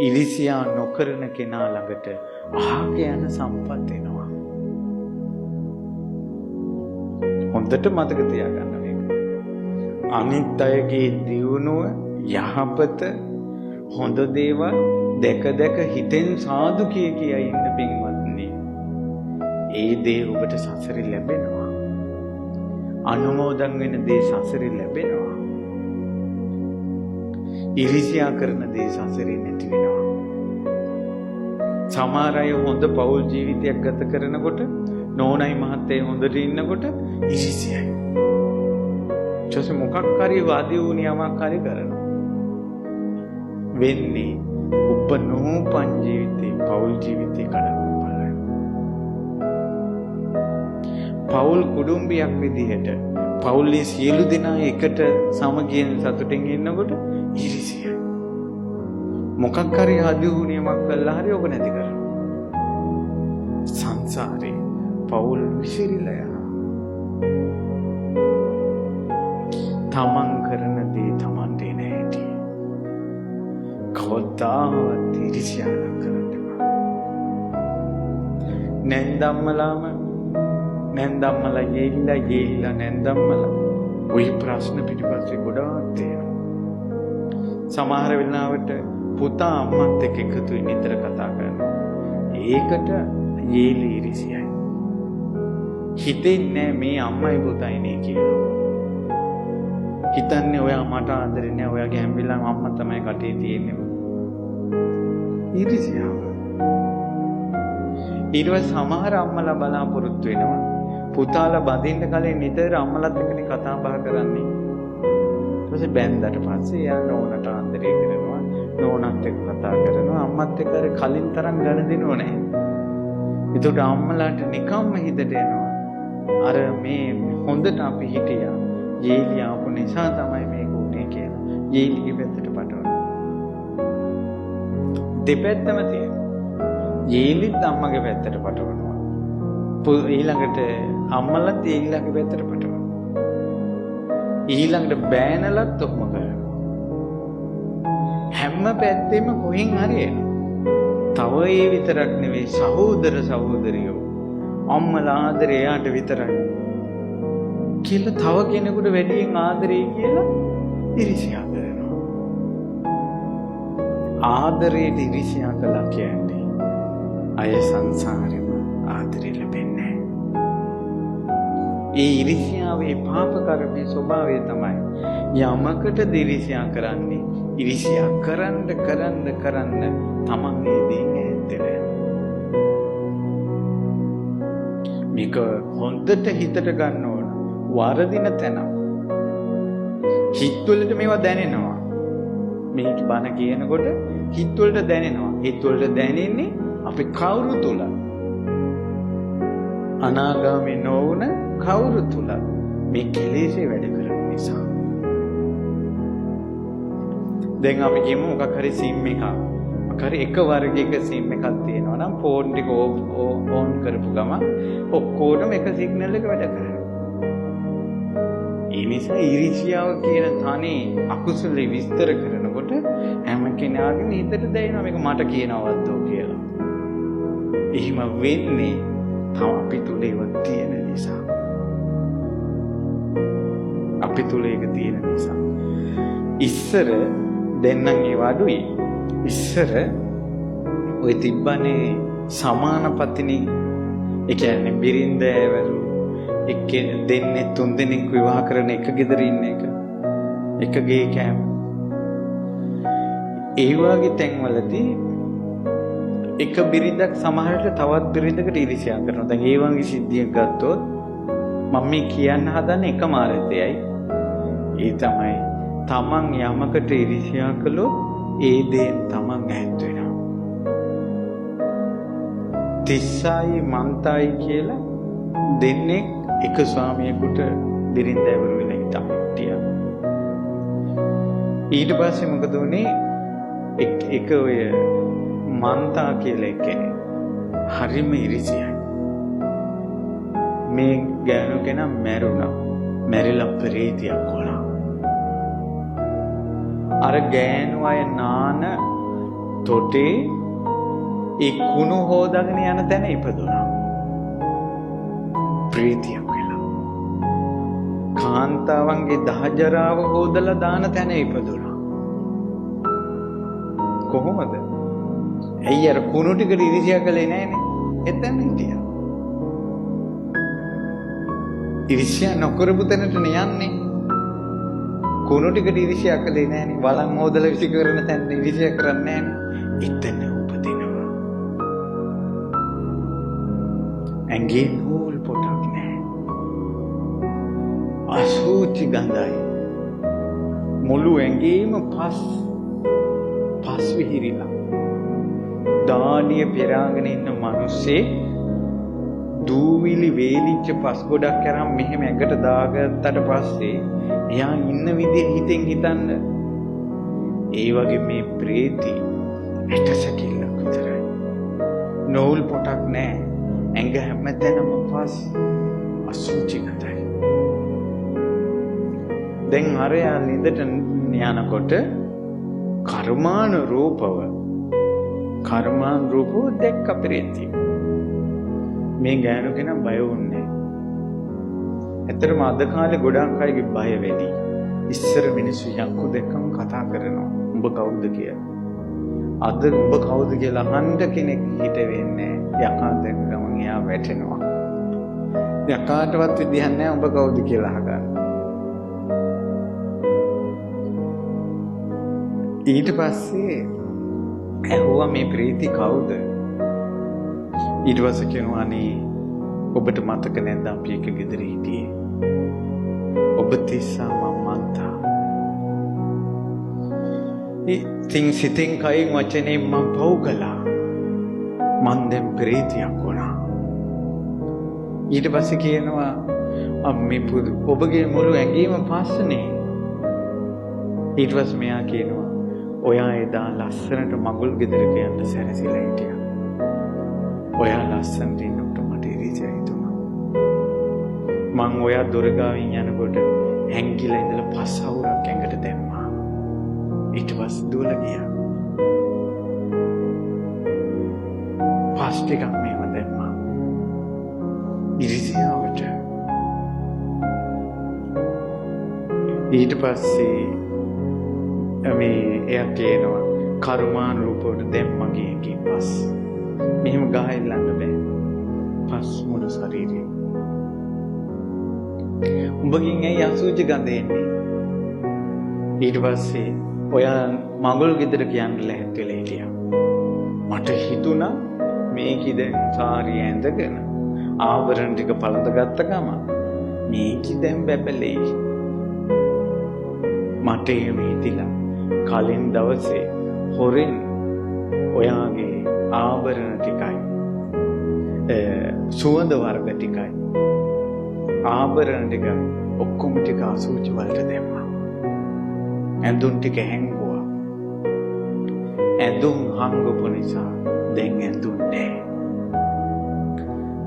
ඉරිසියා නොකරන කෙනා ළඟට අහක යන සම්පත් එනවා. හොඳට මතක තියාගන්න මේක. අනිත් අයගේ දියුණුව, යහපත, හොඳ දේවල් දැක දැක හිතෙන් සාදු කිය ඉන්න පින්වත්නි. ඒ දේ ඔබට සසරේ ලැබෙනවා. අනුමෝදන් වෙන දේ සසරේ ලැබෙනවා. ඉරිසියා කරන දේ සසරේ නැති වෙනවා. සමහර අය හොඳ පෞල් ජීවිතයක් ගත කරනකොට, නෝනයි මහත්තයයි හොඳට ඉන්නකොට ඉරිසියයි. ඊට මොකක් හරි වාදී වුණ යමක් හරි කරනවා. වෙන්නේ උපනෝපන් ජීවිතේ, පෞල් ජීවිතේ කඩන බලයි. පෞල් කුඩුම්බියක් විදිහට පෞල්ලේ සියලු දෙනා එකට සමගියෙන් සතුටින් ඉන්නකොට ඉරිසියයි. මොකක් හරි ආදිහුණියමක් කළා හරි ඔබ නැති කරනවා. සංසාරේ පෞල් විසිරිලා යනවා. තමන් කරන දේ තමන්ට නැහැටි. කවදාවත් ඉරිසියා කරන්න එපා. නැන්දම්මලා යෙහිලා නැන්දම්මලා ওই ප්‍රශ්න පිටිපස්සේ ගොඩාක් තියෙනවා. සමහර වෙලාවට පුතා අම්මත් එක්ක එකතු වෙ නිතර කතා කරනවා. ඒකට යෙලි ඉරිසියයි. හිතෙන්නේ මේ අම්මයි පුතයි නේ කියලා. හිතන්නේ ඔයා මට ආදරේ නෑ, ඔයාගේ හැම වෙලාවෙම අම්මා තමයි කටේ තියෙන්නේ. ඉරිසියාව. ඊට පස්සේ සමහර අම්මලා බලාපොරොත්තු වෙනවා පුතාලා බඳින්න කලින් නිතර අම්මලාත් එක්කනේ කතා බහ කරන්නේ. ඊට පස්සේ බැන්දට පස්සේ එයා නෝනට ආදරේ කරනවා, නෝනත් එක්ක කතා කරනවා, අම්මත් එක්ක කලින් තරම් ගණ දෙනව නෑ. ඒකට අම්මලාට නිකම්ම හිතට එනවා අර මේ හොඳට අපි හිටියා, යෙලි ආපු නිසා තමයි මේක උනේ කියලා. යෙලිගේ පැත්තට පටවනවා. දෙපැත්තම තියෙනවා. යෙලිත් අම්මගේ පැත්තට පටවනවා. ඊළඟට අම්මලත් යෙලිලගේ පැත්තට පටවනවා. ඊළඟට බෑනලත් ඔහොම කරනවා. හැම පැත්තෙම කොහෙන් හරි එනවා. තව ඒ විතරක් නෙවෙයි, සහෝදර සහෝදරියෝ අම්මලා ආදරේ යාට විතරක් කියලා තව කෙනෙකුට වැඩියෙන් ආදරේ කියලා ඉරිසියා කරනවා. ආදරේට ඉරිසියා කළා කියන්නේ අය සංසාරෙම ආදරේ ලැබෙන්නේ නැහැ. ඒ ඉරිසියාවේ පාප කර්මයේ ස්වභාවය තමයි යමකට ඉරිසියා කරන්නේ. ඉරිසියා කරන්න තමන්ගේ දේන් ඈත් මේක හොඳට හිතට ගන්න ඕන. වරදින තැන හිතවලට මේවා දැනෙනවා. මේක බන කියනකොට හිතවලට දැනෙනවා. හිතවලට දැනෙන්නේ අපි කවුරු තුල? අනාගාමී නොවුන කවුරු තුල? මේ කෙලෙසේ වැඩ කරන නිසා. දැන් අපි කියමු මොකක් හරි සිම් එකක්. හරි එක වර්ගයක සිම් එකක් තියෙනවා නම් ෆෝන් එක ඕන් කරපු ගමන් ඔක්කොටම එක සිග්නල් එක වැඩ කරනවා. ඒ නිසා ඉරිසියාව කියන තනේ අකුසලෙ විස්තර කරනකොට හැම කෙනාගේම හිතට දැනෙනවා මේක මට කියනවද කියලා. එහෙම වෙන්නේ තව අපි තුල ඒව තියෙන නිසා. අපි තුල ඒක තියෙන නිසා. ඉස්සර දැන් නම් ඒ වඩුයි. ඉස්සර ඔය තිබ්බනේ සමාන පතිනි. ඒ කියන්නේ බිරින්දෑවරු එක්ක දෙන්නේ තුන් දෙනෙක් විවාහ කරන එක ගෙදර ඉන්න එක. එක ගේ කෑම. ඒ වගේ තැන්වලදී එක බිරිඳක් සමහරට තවත් බිරිඳකට ඉරිසියා කරනවා. දැන් ඒ වගේ සිද්ධියක් ගත්තොත් මම මේ කියන්න හදන්නේ එකම අර්ථයයි. ඒ තමයි තමන් යමකට ඉරිසියා කළොත් ඒ දේෙන් තමන් ඈත් වෙනවා. තිස්සයි මන්තයි කියලා දෙන්නේ එක ස්වාමියෙකුට බිරින්දෑවරු වෙලා හිටියා. ඊට පස්සේ මොකද උනේ? එක ඔය මන්තා කියලා කෙනෙක් හරිම ඉරිසියයි. මේ ගෑනු කෙනා මැරුණා. මැරිලා ප්‍රේතයක් වුණා. අර ගෑනු අය නාන තොටේ ඒ කුණු හොදාගෙන යන තැන ඉපදුනා. ප්‍රීතියක් වෙලා. කාන්තාවන්ගේ දහජරාව හොදලා දාන තැන ඉපදුනා. කොහොමද? ඇයි අර කුණු ටිකට ඉරිසියා කළේ නැහනේ? එතන හිටියා. ඉරිසියා නොකරපු තැනට යන්නේ. කුණු ටිකට ඉරිසියා කළේ නැහනේ. වලන් හොදලා විසි කරන තැන ඉරිසියා කරන්නේ නැහනේ. එතන උපදිනවා. ඇඟේ නූල් පොටක් නැහැ. අසුචි ගඳයි. මුළු ඇඟේම පස් විහිරිලා. දාඩිය පෙරාගෙන ඉන්න මිනිස්සේ දූවිලි වේලිච්ච පස් ගොඩක් කරන් මෙහෙම ඇඟට දාගත්තට පස්සේ එයා ඉන්න විදිහ හිතෙන් හිතන්න ඒ වගේ මේ ප්‍රේති ඇටසැකිල්ලක් විතරයි. නූල් පොටක් නැහැ. ඇඟ හැමතැනම පස් අසුචි ගඳයි. දැන් අරයා නිදට යනකොට කර්මාන රූපව දැක්ක ප්‍රේතිය. මේ ගෑනු කෙනා බය වුණේ. ඇත්තටම අද කාලේ ගොඩක් අයගේ බය වැඩි. ඉස්සර මිනිස්සු යක්කු දැක්කම කතා කරනවා. උඹ කවුද කියලා. අද උඹ කවුද කියලා අහන්න කෙනෙක් හිට වෙන්නේ යකා දැක්ක ගමන් එයා වැටෙනවා. යකාටවත් විදිහක් නැහැ උඹ කවුද කියලා අහගන්න. ඊට පස්සේ ඇහුවා මේ ප්‍රීති කවුද? ඊට පස්සේ කියනවා අනේ ඔබට මතක නැද්ද අපි එක ගෙදර හිටියේ? ඔබ තිස්සා මම්මන්තා. ඉතින් සිතින් කයින් වචනේ මම පව් කළා. මන් දැන් ප්‍රීතියක් වුණා. ඊට පස්සේ කියනවා අම්මේ පුදු ඔබගේ මුළු ඇඟේම පස්සනේ. ඊට පස්සේ මෙයා කියනවා ඔයා එදා ලස්සනට මගුල් ගෙදරට යන්න සැරසිලා හිටියා. ඔයා ලස්සනට ඉන්නකොට මට ඉරිසියා හිතුණා. මං ඔයා දොර ගාවින් යනකොට හැංගිලා ඉඳලා පස් අවුරක් ඇඟට දැම්මා. ඊට පස්සේ දුවලා ගියා. පස් ටිකක් මේව දැම්මා. ඉරිසියාවට. ඊට පස්සේ මේ එයා කියනවා කර්මාන රූපවලට දැන් මගේ ඇඟේ පස්. මෙහෙම ගහයිල්ලන්න බෑ. පස් මුළු ශරීරේ. උඹගෙන් ඇයි අසුචි ගඳ එන්නේ? ඊට පස්සේ ඔයා මඟුල් ගෙදර කියන්න ලැහැත් වෙලා හිටියා. මට හිතුණා මේකි දැන් සාරිය ඇඳගෙන ආවරණ ටික පළඳ ගත්ත ගම මේකි දැන් බැබලෙයි. මට එහෙම හිතිලා කලින් දවසේ හොරෙන් ඔයාගේ ආභරණ ටිකයි සුවඳ වර්ග ටිකයි ආභරණ ටික ඔක්කොම ටික අසුචි වලට දැම්මා. ඇඳුම් ටික හැංගුවා. ඇඳුම් හංගපු නිසා දැන් ඇඳුම් නැහැ.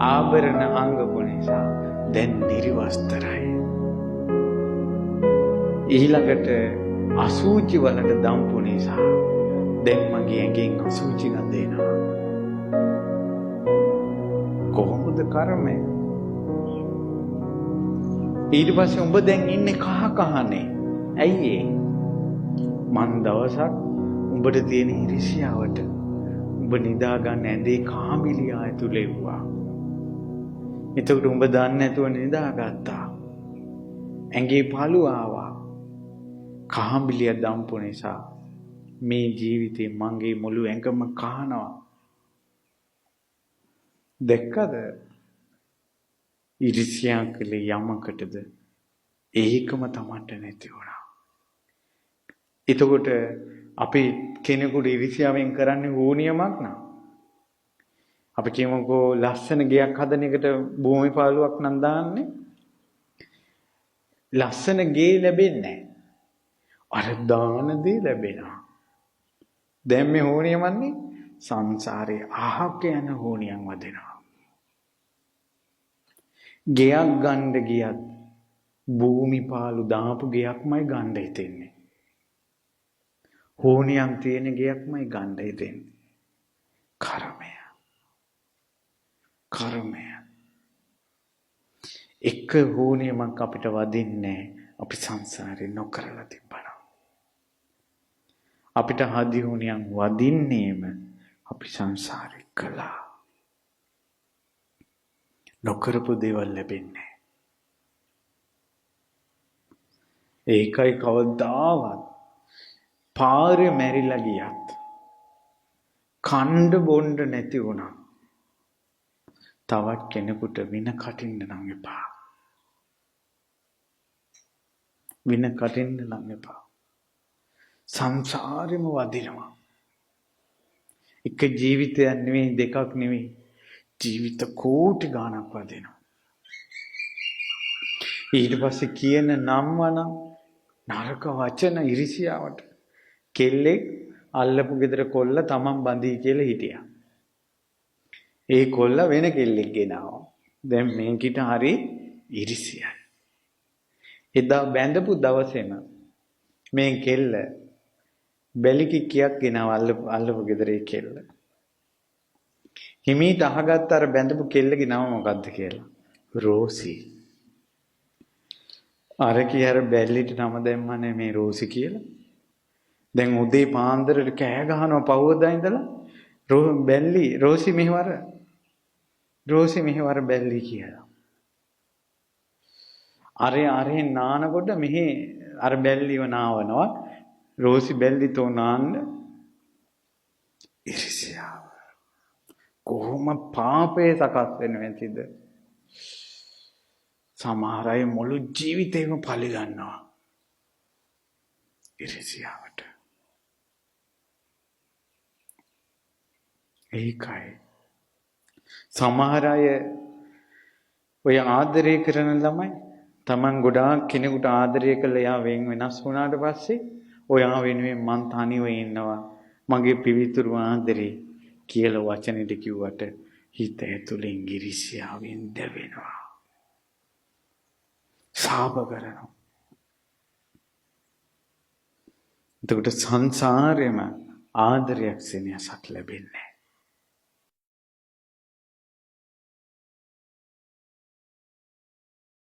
ආභරණ හංගපු නිසා දැන් නිර්වස්තරයි. ඊළඟට අසුචි වලට දම්පු නිසා දැන් මගේ ඇඟෙන් අසුචි ගඳ එනවා. කොහොමද කර්මය? ඊට පස්සේ උඹ දැන් ඉන්නේ කහ කහනේ. ඇයි ඒ? මන් දවසක් උඹට තියෙන ඉරිසියාවට උඹ නිදා ගන්න ඇඳේ කාමිලියා ඇතුලේ වුණා. එතකොට උඹ දන්නේ නැතුව නිදාගත්තා. ඇඟේ පළු ආවා. කාම්බිලිය දම්පු නිසා මේ ජීවිතේ මගේ මුළු ඇඟම කහනවා. දැක්කද? ඉරිසියා කළේ යමකටද? ඒකම තමන්ට නැති වුණා. එතකොට අපි කෙනෙකුට ඉරිසියාවෙන් කරන්නේ ඕනියමක් නා. අපි කියමුකෝ ලස්සන ගෙයක් හදන එකට භූමි පාළුවක් නම් දාන්නේ. ලස්සන ගේ ලැබෙන්නේ නැහැ. අර දාන දේ ලැබෙනවා. දැන් මේ හෝනියමන්නේ සංසාරේ අහක යන හෝනියන් වදිනවා. ගෙයක් ගන්න ගියත් භූමි පාළු දාපු ගෙයක්මයි ගන්න හිතෙන්නේ. හෝනියම් තියෙන ගියක්මයි ගන්න හිතෙන්නේ. කර්මය. කර්මය. එක හෝනියමක් අපිට වදින්නේ අපි සංසාරේ නොකරලා තිබ්බනම්. අපිට හදි හෝනියම් වදින්නේම අපි සංසාරේ කළා. නොකරපු දේවල් ලැබෙන්නේ. ඒකයි කවදාවත් පාරේ මැරිලා ගියත් කණ්ඩ බොණ්ඩ නැති වුණා. තවත් කෙනෙකුට වින කටින්න නම් එපා. වින කටින්න නම් එපා. සංසාරෙම වදිනවා. එක ජීවිතයක් නෙවෙයි දෙකක් නෙවෙයි. ජීවිත කෝටි ගාණක් වදිනවා. ඊට පස්සේ කියන නම් වනම් නරක වචන ඉරිසියාවට කෙල්ලෙක් අල්ලපු ගෙදර කොල්ල තමන් බඳී කියලා හිටියා. ඒ කොල්ල වෙන කෙල්ලෙක් ගෙනාවා. දැන් මේකිට හරි ඉරිසියයි. එදා බැඳපු දවසේම මේ කෙල්ල බැලිකික්කියක් ගෙනාවා අල්ලපු ගෙදර ඒ කෙල්ල. හිමීට අහගත්ත අර බැඳපු කෙල්ලගේ නම මොකද්ද කියලා. රෝසි. අර කියාර බැල්ලිට නම දැම්මනේ මේ රෝසි කියලා. දැන් උදේ පාන්දරට කෑ ගහනවා පහුවදා ඉඳලා බැල්ලි රෝසි මෙහෙවර බැල්ලි කියලා. අරේ නානකොට මෙහි අර බැල්ලිව නාවනවා. රෝසි බැල්ලි තෝ නාන්න ඉරිසියාව. කොහොම පාපේ සකස් වෙනවද? සමහර අය මුළු ජීවිතේම පලි ගන්නවා ඉරිසියාවට. ඒකයි සමහර අය ඔය ආදරය කරන ළමයි තමන් ගොඩාක් කෙනෙකුට ආදරය කළා යා වෙනස් වුණාට පස්සේ ඔයා වෙනුවෙන් මං තනිව ඉන්නවා මගේ පිවිතුරු ආදරේ කියලා වචනෙට කිව්වට හිත ඇතුලෙන් ඉරිසියාවෙන් දැවෙනවා. සාප කරනවා. එතකොට සංසාරෙම ආදරයක් සෙනෙහසක් ලැබෙන්නේ.